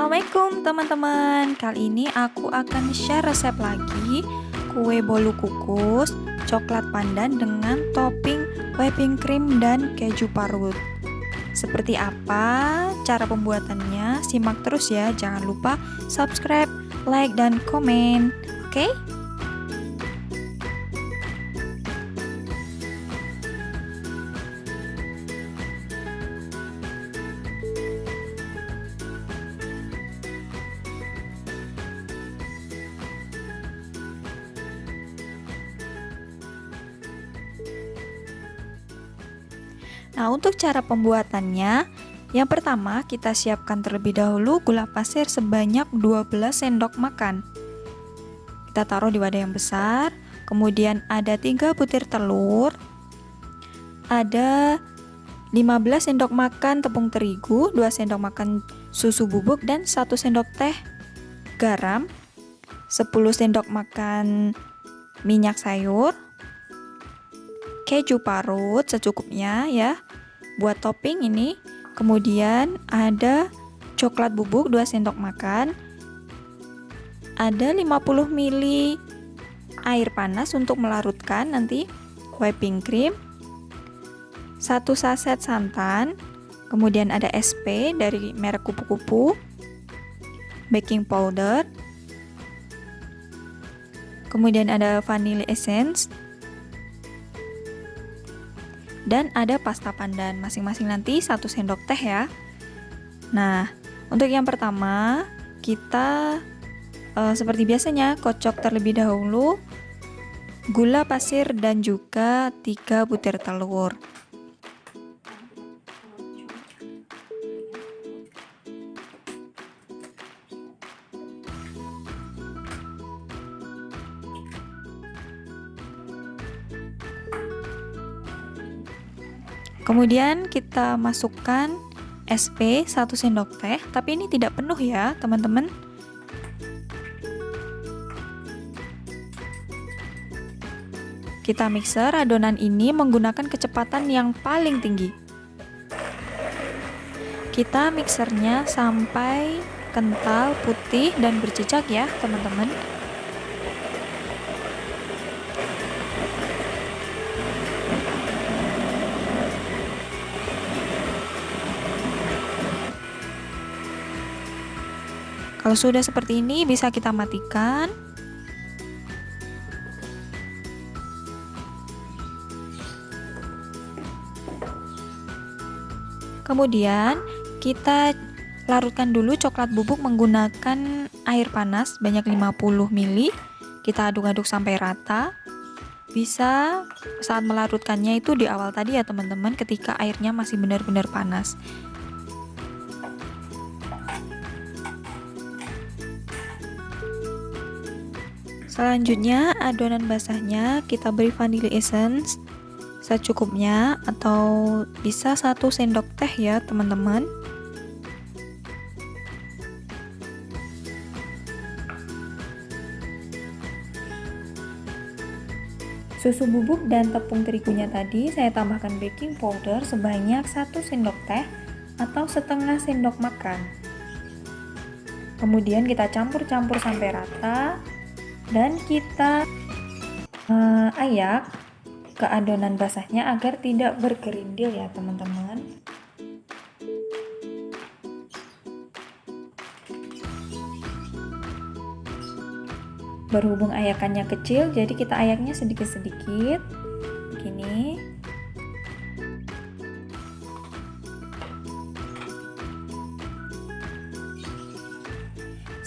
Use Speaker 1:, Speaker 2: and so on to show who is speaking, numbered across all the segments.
Speaker 1: Assalamualaikum teman-teman. Kali ini aku akan share resep lagi kue bolu kukus coklat pandan dengan topping whipping cream dan keju parut. Seperti apa cara pembuatannya? Simak terus ya. Jangan lupa subscribe, like, dan komen. Oke? Nah, untuk cara pembuatannya, yang pertama kita siapkan terlebih dahulu gula pasir sebanyak 12 sendok makan. Kita taruh di wadah yang besar, kemudian ada 3 butir telur, ada 15 sendok makan tepung terigu, 2 sendok makan susu bubuk, dan 1 sendok teh garam, 10 sendok makan minyak sayur, keju parut secukupnya ya buat topping ini. Kemudian ada coklat bubuk 2 sendok makan, ada 50 ml air panas untuk melarutkan nanti whipping cream, 1 saset santan, kemudian ada SP dari merek kupu-kupu, baking powder, kemudian ada vanilla essence, dan ada pasta pandan, masing-masing nanti 1 sendok teh ya. Nah, untuk yang pertama kita seperti biasanya kocok terlebih dahulu gula pasir dan juga 3 butir telur. Kemudian kita masukkan SP 1 sendok teh, tapi ini tidak penuh ya teman-teman. Kita mixer adonan ini menggunakan kecepatan yang paling tinggi. Kita mixernya sampai kental, putih, dan berjejak ya teman-teman. Kalau sudah seperti ini bisa kita matikan. Kemudian kita larutkan dulu coklat bubuk menggunakan air panas banyak 50 ml. Kita aduk-aduk sampai rata. Bisa saat melarutkannya itu di awal tadi ya teman-teman, ketika airnya masih benar-benar panas. Selanjutnya adonan basahnya kita beri vanilla essence secukupnya atau bisa 1 sendok teh ya teman-teman. Susu bubuk dan tepung terigunya tadi saya tambahkan baking powder sebanyak 1 sendok teh atau setengah sendok makan. Kemudian kita campur-campur sampai rata. Dan kita ayak ke adonan basahnya agar tidak bergerindil ya teman-teman. Berhubung ayakannya kecil, jadi kita ayaknya sedikit-sedikit begini.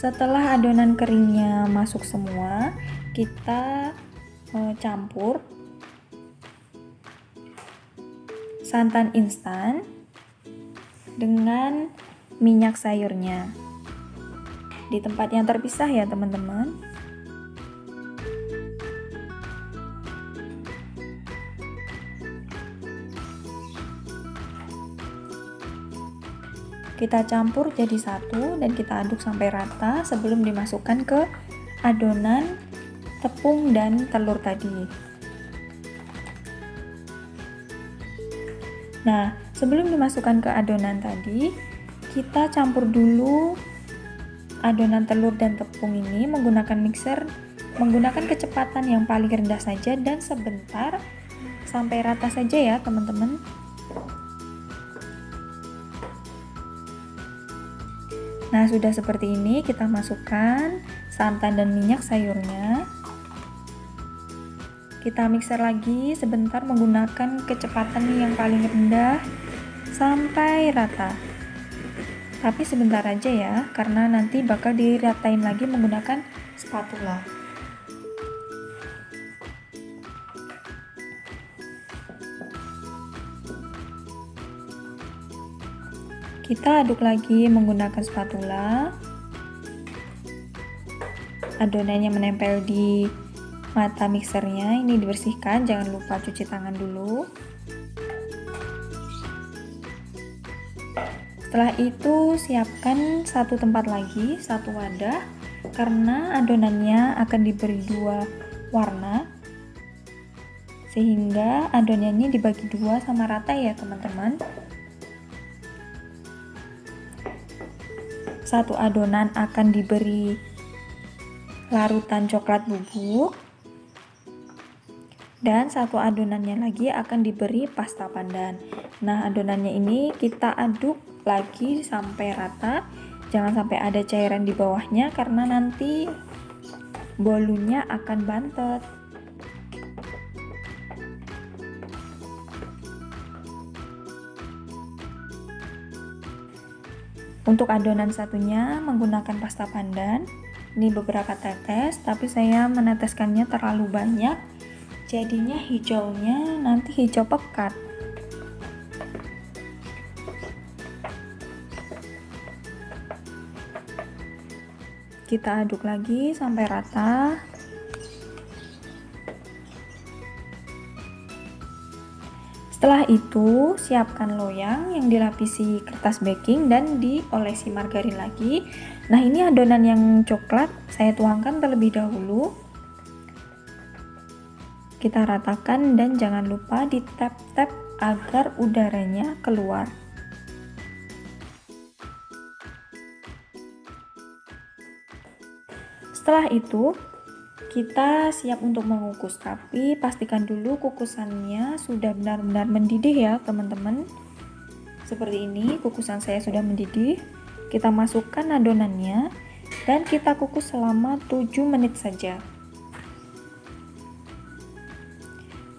Speaker 1: Setelah adonan keringnya masuk semua, kita campur santan instan dengan minyak sayurnya di tempat yang terpisah ya teman-teman. Kita campur jadi satu dan kita aduk sampai rata sebelum dimasukkan ke adonan tepung dan telur tadi. Nah, sebelum dimasukkan ke adonan tadi, kita campur dulu adonan telur dan tepung ini menggunakan mixer, menggunakan kecepatan yang paling rendah saja dan sebentar sampai rata saja ya teman-teman. Nah, sudah seperti ini, kita masukkan santan dan minyak sayurnya. Kita mixer lagi sebentar menggunakan kecepatan yang paling rendah sampai rata. Tapi sebentar aja ya, karena nanti bakal diratain lagi menggunakan spatula. Kita aduk lagi menggunakan spatula. Adonannya menempel di mata mixernya, ini dibersihkan, jangan lupa cuci tangan dulu. Setelah itu siapkan satu tempat lagi, satu wadah, karena adonannya akan diberi dua warna, sehingga adonannya dibagi dua sama rata ya teman-teman. Satu adonan akan diberi larutan coklat bubuk, dan satu adonannya lagi akan diberi pasta pandan. Nah, adonannya ini kita aduk lagi sampai rata, jangan sampai ada cairan di bawahnya karena nanti bolunya akan bantet. Untuk adonan satunya menggunakan pasta pandan, ini beberapa tetes, tapi saya meneteskannya terlalu banyak, jadinya hijaunya nanti hijau pekat. Kita aduk lagi sampai rata. Setelah itu, siapkan loyang yang dilapisi kertas baking dan diolesi margarin lagi. Nah, ini adonan yang coklat saya tuangkan terlebih dahulu. Kita ratakan dan jangan lupa di tap-tap agar udaranya keluar. Setelah itu, kita siap untuk mengukus, tapi pastikan dulu kukusannya sudah benar-benar mendidih ya teman-teman. Seperti ini, kukusan saya sudah mendidih. Kita masukkan adonannya dan kita kukus selama 7 menit saja.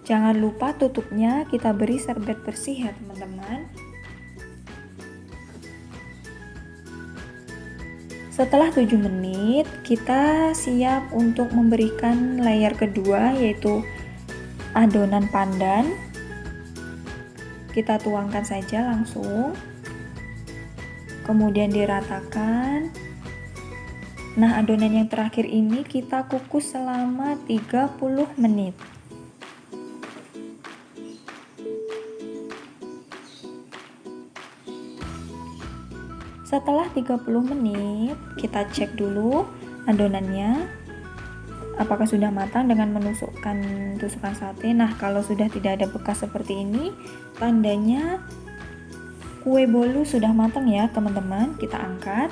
Speaker 1: Jangan lupa tutupnya kita beri serbet bersih ya teman-teman. Setelah 7 menit, kita siap untuk memberikan layer kedua, yaitu adonan pandan. Kita tuangkan saja langsung, kemudian diratakan. Nah, adonan yang terakhir ini kita kukus selama 30 menit. Setelah 30 menit, kita cek dulu adonannya apakah sudah matang dengan menusukkan tusukan sate. Nah, kalau sudah tidak ada bekas seperti ini, tandanya kue bolu sudah matang ya teman-teman. Kita angkat.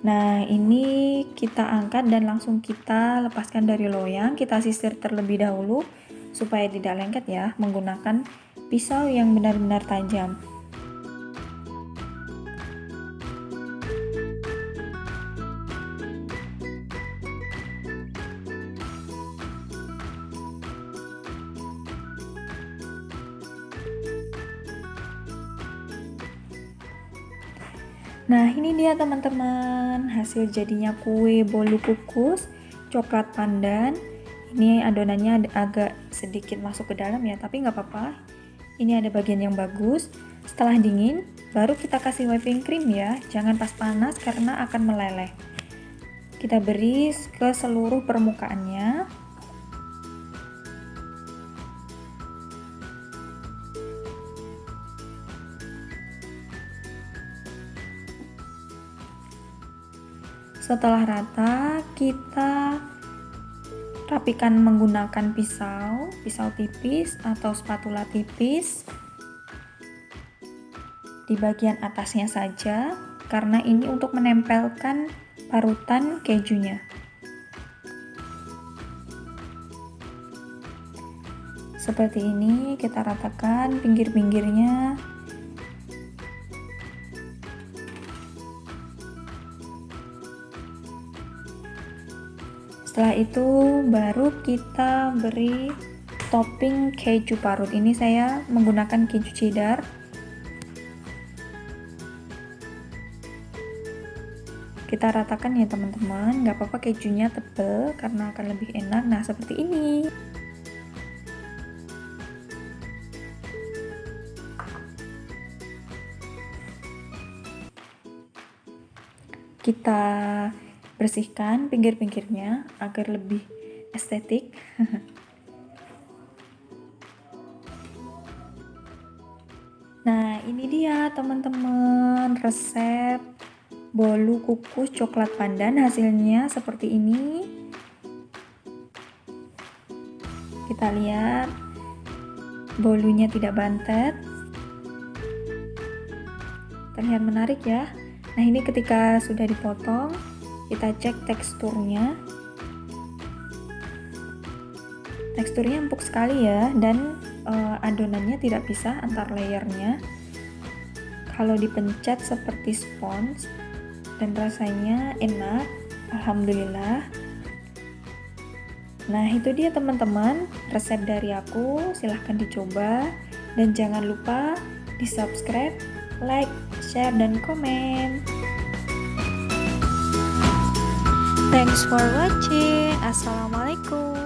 Speaker 1: Nah, ini kita angkat dan langsung kita lepaskan dari loyang. Kita sisir terlebih dahulu supaya tidak lengket ya, menggunakan pisau yang benar-benar tajam. Nah, ini dia teman-teman, hasil jadinya kue bolu kukus coklat pandan. Ini adonannya agak sedikit masuk ke dalam ya, tapi nggak apa-apa. Ini ada bagian yang bagus. Setelah dingin, baru kita kasih whipping cream ya. Jangan pas panas karena akan meleleh. Kita beri ke seluruh permukaannya. Setelah rata, kita rapikan menggunakan pisau tipis atau spatula tipis di bagian atasnya saja. karena ini untuk menempelkan parutan kejunya. Seperti ini, kita ratakan pinggir-pinggirnya. Setelah itu baru kita beri topping keju parut. Ini saya menggunakan keju cheddar. Kita ratakan ya teman-teman, nggak apa-apa kejunya tebal karena akan lebih enak. Nah, seperti ini. Kita bersihkan pinggir-pinggirnya agar lebih estetik. Nah, ini dia teman-teman resep bolu kukus coklat pandan. Hasilnya seperti ini. Kita lihat bolunya tidak bantet, terlihat menarik ya. Nah, ini ketika sudah dipotong, kita cek teksturnya. Teksturnya empuk sekali ya, dan adonannya tidak pisah antar layernya. Kalau dipencet seperti spons, dan rasanya enak, alhamdulillah. Nah, itu dia teman-teman resep dari aku. Silahkan dicoba, dan jangan lupa di subscribe, like, share, dan komen. Thanks for watching. Assalamualaikum.